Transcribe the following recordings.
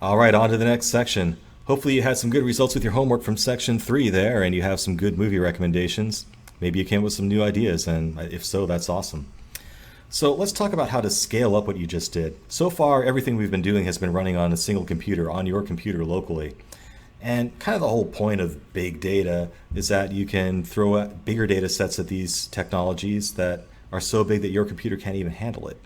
All right, on to the next section. Hopefully you had some good results with your homework from section 3 there, and you have some good movie recommendations. Maybe you came with some new ideas, and if so, that's awesome. So let's talk about how to scale up what you just did. So far, everything we've been doing has been running on a single computer, on your computer locally. And kind of the whole point of big data is that you can throw out bigger data sets at these technologies that are so big that your computer can't even handle it.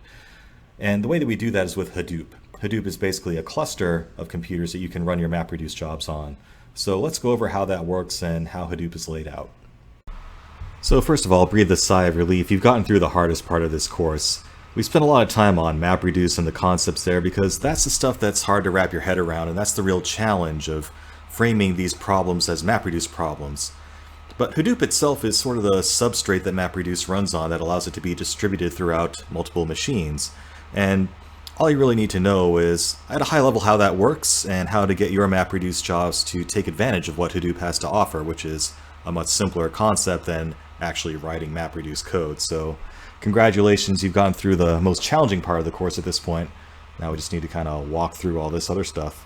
And the way that we do that is with Hadoop. Hadoop is basically a cluster of computers that you can run your MapReduce jobs on. So let's go over how that works and how Hadoop is laid out. So first of all, breathe a sigh of relief. You've gotten through the hardest part of this course. We spent a lot of time on MapReduce and the concepts there because that's the stuff that's hard to wrap your head around, and that's the real challenge of framing these problems as MapReduce problems. But Hadoop itself is sort of the substrate that MapReduce runs on that allows it to be distributed throughout multiple machines. And all you really need to know is, at a high level, how that works and how to get your MapReduce jobs to take advantage of what Hadoop has to offer, which is a much simpler concept than actually writing MapReduce code. So congratulations, you've gone through the most challenging part of the course at this point. Now we just need to kind of walk through all this other stuff.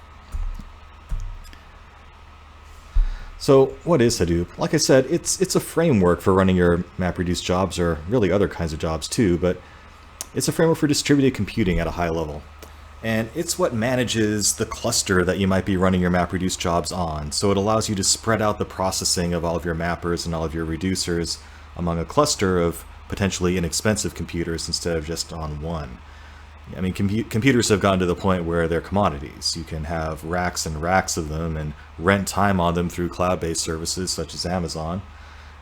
So what is Hadoop? Like I said, it's a framework for running your MapReduce jobs, or really other kinds of jobs too, but it's a framework for distributed computing at a high level. And it's what manages the cluster that you might be running your MapReduce jobs on. So it allows you to spread out the processing of all of your mappers and all of your reducers among a cluster of potentially inexpensive computers instead of just on one. I mean, computers have gotten to the point where they're commodities. You can have racks and racks of them and rent time on them through cloud-based services such as Amazon.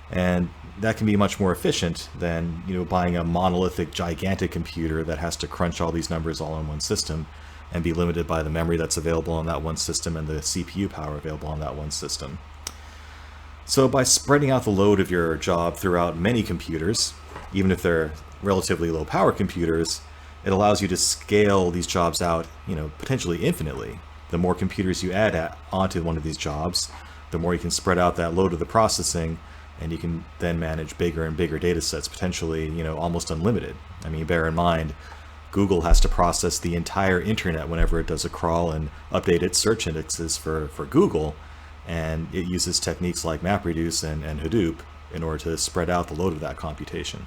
And that can be much more efficient than, buying a monolithic, gigantic computer that has to crunch all these numbers all in one system and be limited by the memory that's available on that one system and the CPU power available on that one system. So by spreading out the load of your job throughout many computers, even if they're relatively low power computers, it allows you to scale these jobs out, potentially infinitely. The more computers you add onto one of these jobs, the more you can spread out that load of the processing, and you can then manage bigger and bigger data sets, potentially, almost unlimited. I mean, bear in mind, Google has to process the entire internet whenever it does a crawl and update its search indexes for Google, and it uses techniques like MapReduce and Hadoop in order to spread out the load of that computation.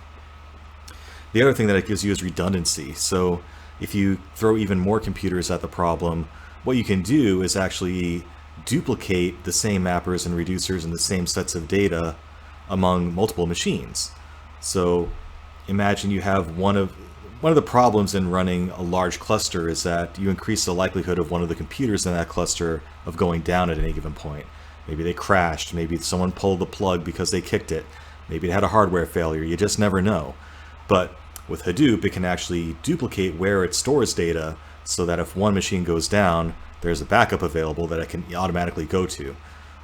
The other thing that it gives you is redundancy. So if you throw even more computers at the problem, what you can do is actually duplicate the same mappers and reducers and the same sets of data among multiple machines. So imagine you have one of the problems in running a large cluster is that you increase the likelihood of one of the computers in that cluster of going down at any given point. Maybe they crashed, maybe someone pulled the plug because they kicked it, maybe it had a hardware failure, you just never know. But with Hadoop, it can actually duplicate where it stores data so that if one machine goes down, there's a backup available that it can automatically go to.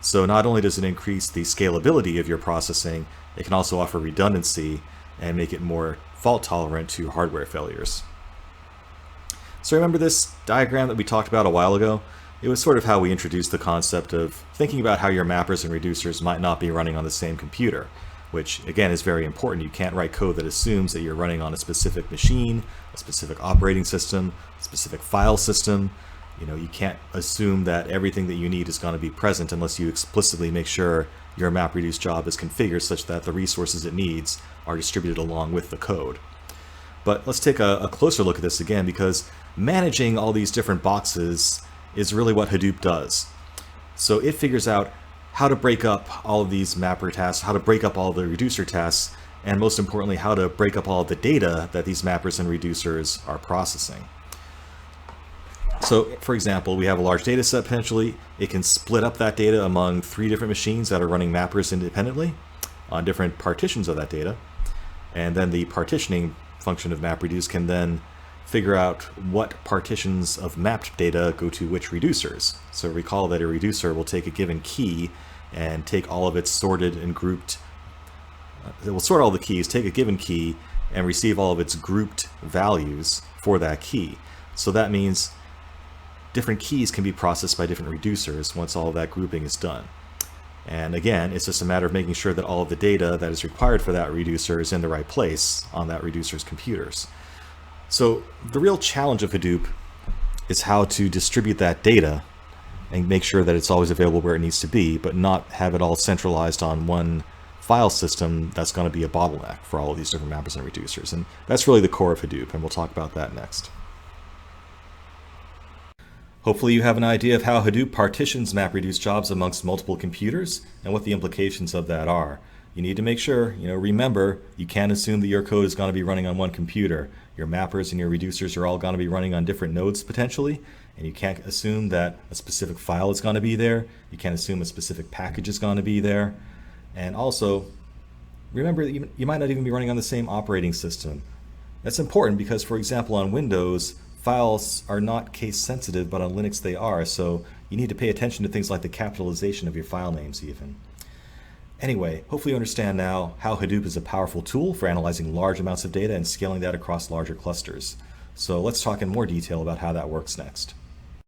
So not only does it increase the scalability of your processing, it can also offer redundancy and make it more fault tolerant to hardware failures. So remember this diagram that we talked about a while ago? It was sort of how we introduced the concept of thinking about how your mappers and reducers might not be running on the same computer, which again is very important. You can't write code that assumes that you're running on a specific machine, a specific operating system, a specific file system. You can't assume that everything that you need is going to be present unless you explicitly make sure your MapReduce job is configured such that the resources it needs are distributed along with the code. But let's take a closer look at this again, because managing all these different boxes is really what Hadoop does. So it figures out how to break up all of these mapper tasks, how to break up all the reducer tasks, and most importantly, how to break up all of the data that these mappers and reducers are processing. So, for example, we have a large data set potentially. It can split up that data among 3 different machines that are running mappers independently on different partitions of that data. And then the partitioning function of MapReduce can then figure out what partitions of mapped data go to which reducers. So recall that a reducer will take a given key and take all of its sorted and grouped, it will sort all the keys, take a given key, and receive all of its grouped values for that key. So that means different keys can be processed by different reducers once all of that grouping is done. And again, it's just a matter of making sure that all of the data that is required for that reducer is in the right place on that reducer's computers. So the real challenge of Hadoop is how to distribute that data and make sure that it's always available where it needs to be, but not have it all centralized on one file system that's going to be a bottleneck for all of these different mappers and reducers. And that's really the core of Hadoop, and we'll talk about that next. Hopefully you have an idea of how Hadoop partitions MapReduce jobs amongst multiple computers and what the implications of that are. You need to make sure, remember, you can't assume that your code is going to be running on one computer. Your mappers and your reducers are all going to be running on different nodes potentially, and you can't assume that a specific file is going to be there. You can't assume a specific package is going to be there. And also, remember that you might not even be running on the same operating system. That's important because, for example, on Windows, files are not case sensitive, but on Linux they are, so you need to pay attention to things like the capitalization of your file names even. Anyway, hopefully you understand now how Hadoop is a powerful tool for analyzing large amounts of data and scaling that across larger clusters. So let's talk in more detail about how that works next.